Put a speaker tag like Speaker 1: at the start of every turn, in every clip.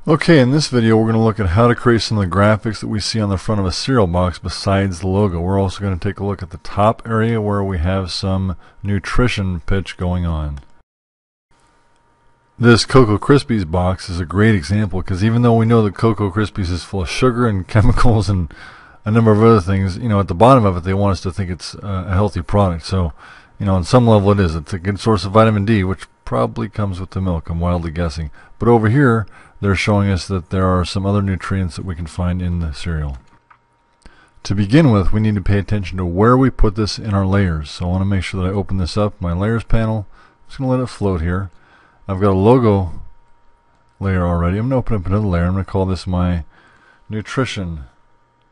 Speaker 1: Okay, in this video we're going to look at how to create some of the graphics that we see on the front of a cereal box besides the logo. We're also going to take a look at the top area where we have some nutrition pitch going on. This Cocoa Krispies box is a great example because even though we know that Cocoa Krispies is full of sugar and chemicals and a number of other things, at the bottom of it they want us to think it's a healthy product. So, on some level it is. It's a good source of vitamin D, which probably comes with the milk, I'm wildly guessing. But over here they're showing us that there are some other nutrients that we can find in the cereal. To begin with, we need to pay attention to where we put this in our layers. So I want to make sure that I open this up, my layers panel. I'm just going to let it float here. I've got a logo layer already. I'm going to open up another layer. I'm going to call this my nutrition.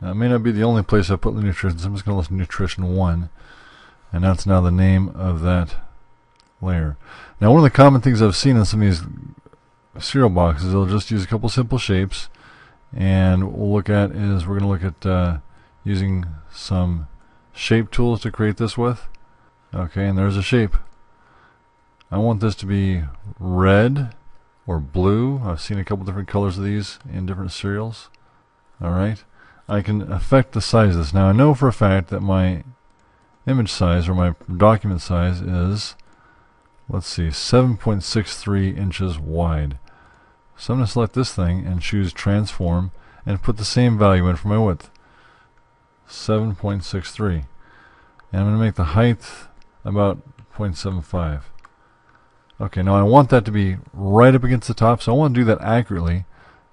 Speaker 1: Now, it may not be the only place I put the nutrition, so I'm just going to list nutrition 1. And that's now the name of that layer. Now, one of the common things I've seen in some of these cereal boxes, they'll just use a couple simple shapes, and what we'll look at is we're going to look at using some shape tools to create this with. Okay, and there's a shape. I want this to be red or blue. I've seen a couple different colors of these in different cereals. Alright, I can affect the size of this. Now I know for a fact that my image size or my document size is, let's see, 7.63 inches wide. So I'm going to select this thing and choose transform and put the same value in for my width, 7.63, and I'm going to make the height about 0.75. Okay, now I want that to be right up against the top, so I want to do that accurately.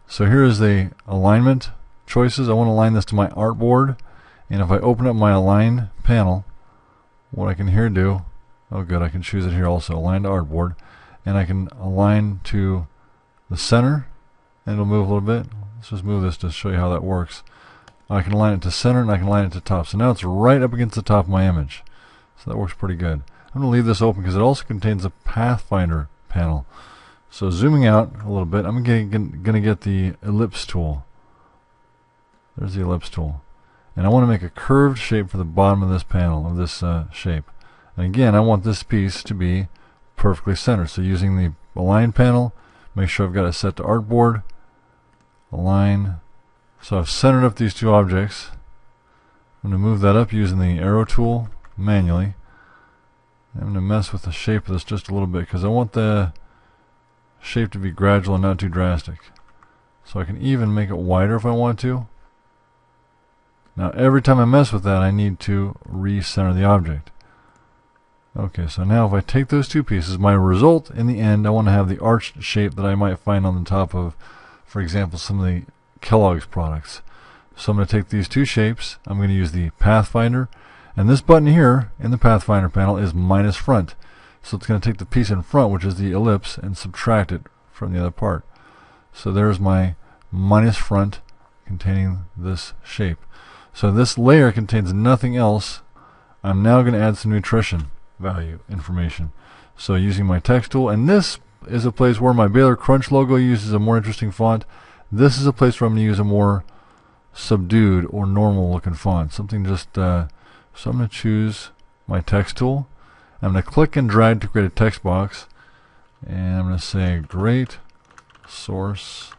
Speaker 1: So here is the alignment choices. I want to align this to my artboard, and if I open up my align panel, what I can here do, oh good, I can choose it here also, align to artboard, and I can align to the center, and it'll move a little bit. Let's just move this to show you how that works. I can align it to center, and I can align it to top. So now it's right up against the top of my image. So that works pretty good. I'm going to leave this open because it also contains a Pathfinder panel. So zooming out a little bit, I'm going to get the ellipse tool. There's the ellipse tool. And I want to make a curved shape for the bottom of this panel, of this shape. And again, I want this piece to be perfectly centered. So using the align panel, make sure I've got it set to artboard, align. So I've centered up these two objects. I'm going to move that up using the arrow tool manually. I'm going to mess with the shape of this just a little bit because I want the shape to be gradual and not too drastic. So I can even make it wider if I want to. Now every time I mess with that I need to recenter the object. Okay, so now if I take those two pieces, my result in the end, I want to have the arched shape that I might find on the top of, for example, some of the Kellogg's products. So I'm going to take these two shapes, I'm going to use the Pathfinder, and this button here in the Pathfinder panel is minus front. So it's going to take the piece in front, which is the ellipse, and subtract it from the other part. So there's my minus front containing this shape. So this layer contains nothing else. I'm now going to add some nutrition value information. So using my text tool, and this is a place where my Baylor Crunch logo uses a more interesting font. This is a place where I'm going to use a more subdued or normal looking font. Something just, so I'm going to choose my text tool. I'm going to click and drag to create a text box. And I'm going to say great source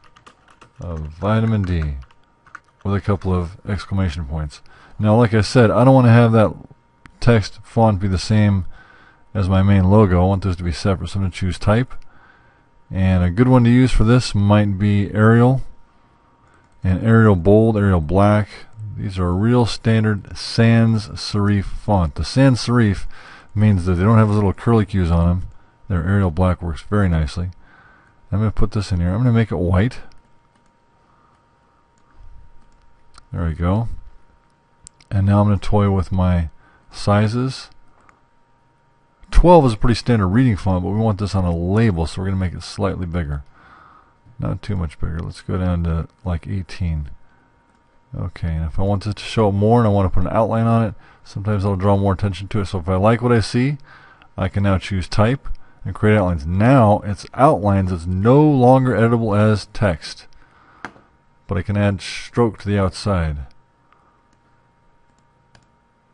Speaker 1: of vitamin D with a couple of exclamation points. Now like I said, I don't want to have that text font be the same as my main logo. I want those to be separate, so I'm going to choose type, and a good one to use for this might be Arial, and Arial Bold, Arial Black. These are a real standard sans serif font. The sans serif means that they don't have those little curly cues on them. Their Arial Black works very nicely. I'm going to put this in here. I'm going to make it white. There we go. And now I'm going to toy with my sizes. 12 is a pretty standard reading font, but we want this on a label, so we're going to make it slightly bigger. Not too much bigger. Let's go down to like 18. Okay, and if I want this to show up more and I want to put an outline on it, sometimes I'll draw more attention to it. So if I like what I see, I can now choose type and create outlines. Now it's outlines. It's no longer editable as text, but I can add stroke to the outside.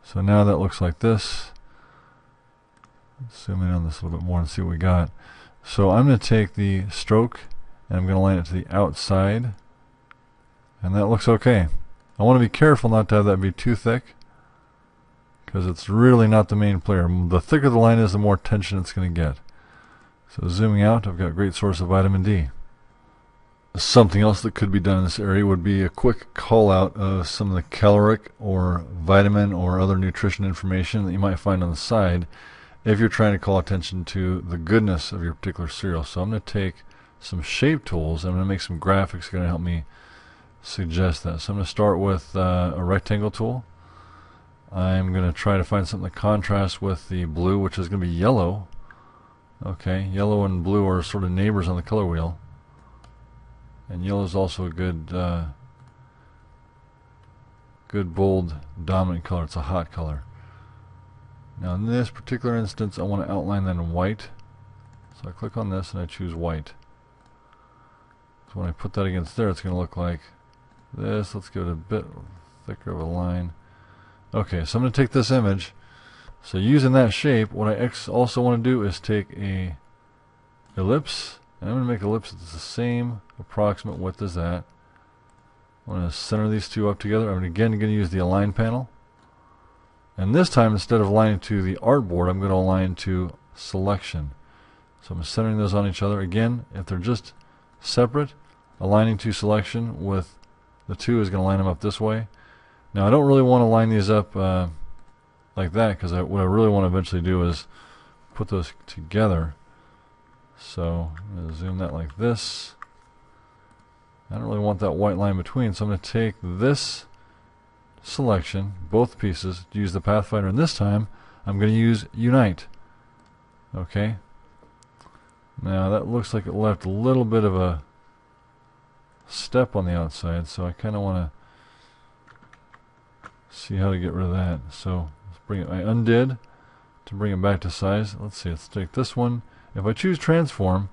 Speaker 1: So now that looks like this. Let's zoom in on this a little bit more and see what we got. So I'm going to take the stroke and I'm going to line it to the outside, and that looks okay. I want to be careful not to have that be too thick, because it's really not the main player. The thicker the line is, the more tension it's going to get. So zooming out, I've got a great source of vitamin D. Something else that could be done in this area would be a quick call out of some of the caloric or vitamin or other nutrition information that you might find on the side if you're trying to call attention to the goodness of your particular cereal. So I'm going to take some shape tools. I'm going to make some graphics that are going to help me suggest that. So I'm going to start with a rectangle tool. I'm going to try to find something that contrasts with the blue, which is going to be yellow. Okay, yellow and blue are sort of neighbors on the color wheel. And yellow is also a good bold, dominant color. It's a hot color. Now in this particular instance, I want to outline that in white. So I click on this and I choose white. So when I put that against there, it's going to look like this. Let's give it a bit thicker of a line. Okay, so I'm going to take this image. So using that shape, what I also want to do is take a ellipse, and I'm going to make an ellipse that's the same approximate width as that. I'm going to center these two up together. I'm again going to use the align panel, and this time instead of aligning to the artboard, I'm going to align to selection. So I'm centering those on each other. Again, if they're just separate, aligning to selection with the two is going to line them up this way. Now I don't really want to line these up like that, because what I really want to eventually do is put those together. So I'm going to zoom that like this. I don't really want that white line between, so I'm going to take this selection, both pieces, to use the Pathfinder, and this time I'm going to use Unite. Okay. Now that looks like it left a little bit of a step on the outside, so I kind of want to see how to get rid of that. So let's bring it. I undid to bring it back to size. Let's see. Let's take this one. If I choose transform,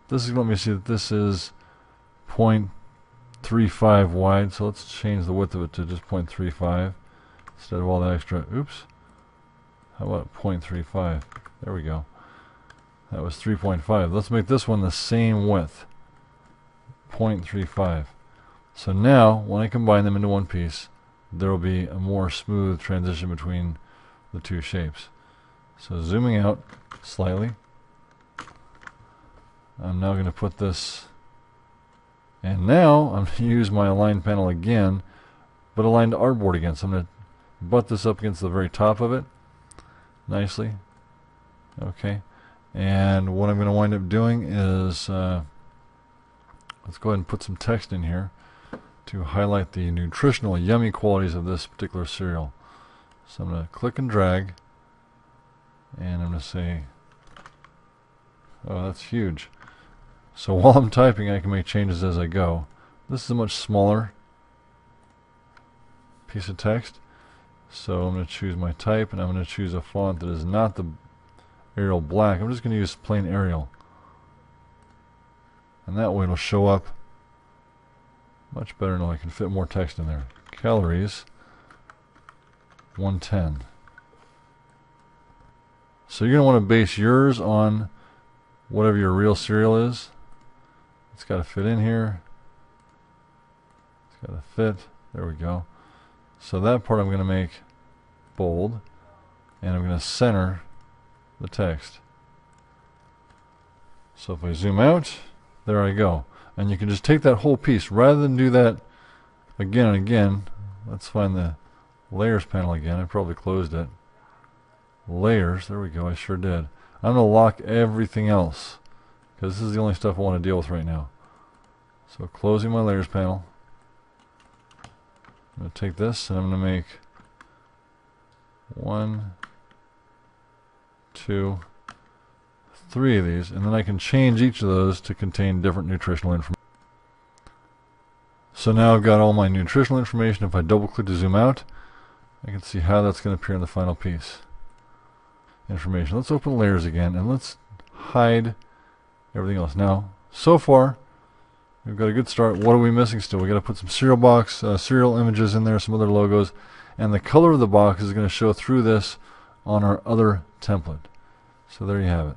Speaker 1: this is going to let me see that this is 0.35 wide. So let's change the width of it to just 0.35 instead of all that extra. Oops. How about 0.35? There we go. That was 3.5. Let's make this one the same width. 0.35. So now when I combine them into one piece, there will be a more smooth transition between the two shapes. So zooming out slightly, I'm now going to put this, and now I'm going to use my align panel again, but align to artboard again. So I'm going to butt this up against the very top of it nicely. Okay, and what I'm going to wind up doing is let's go ahead and put some text in here to highlight the nutritional yummy qualities of this particular cereal. So I'm going to click and drag, and I'm going to say, oh, that's huge. So while I'm typing, I can make changes as I go. This is a much smaller piece of text, so I'm going to choose my type, and I'm going to choose a font that is not the Arial black. I'm just going to use plain Arial, and that way it'll show up much better. Now I can fit more text in there. Calories 110. So you're going to want to base yours on whatever your real cereal is. It's got to fit in here. It's got to fit. There we go. So that part I'm going to make bold, and I'm going to center the text. So if I zoom out, there I go. And you can just take that whole piece rather than do that again and again. Let's find the layers panel again. I probably closed it. Layers, there we go. I sure did. I'm going to lock everything else because this is the only stuff I want to deal with right now. So closing my layers panel. I'm going to take this and I'm going to make 1, 2, 3 of these, and then I can change each of those to contain different nutritional information. So now I've got all my nutritional information. If I double click to zoom out, I can see how that's going to appear in the final piece. Information. Let's open layers again and let's hide everything else. Now, so far, we've got a good start. What are we missing still? We've got to put some cereal box, cereal images in there, some other logos, and the color of the box is going to show through this on our other template. So there you have it.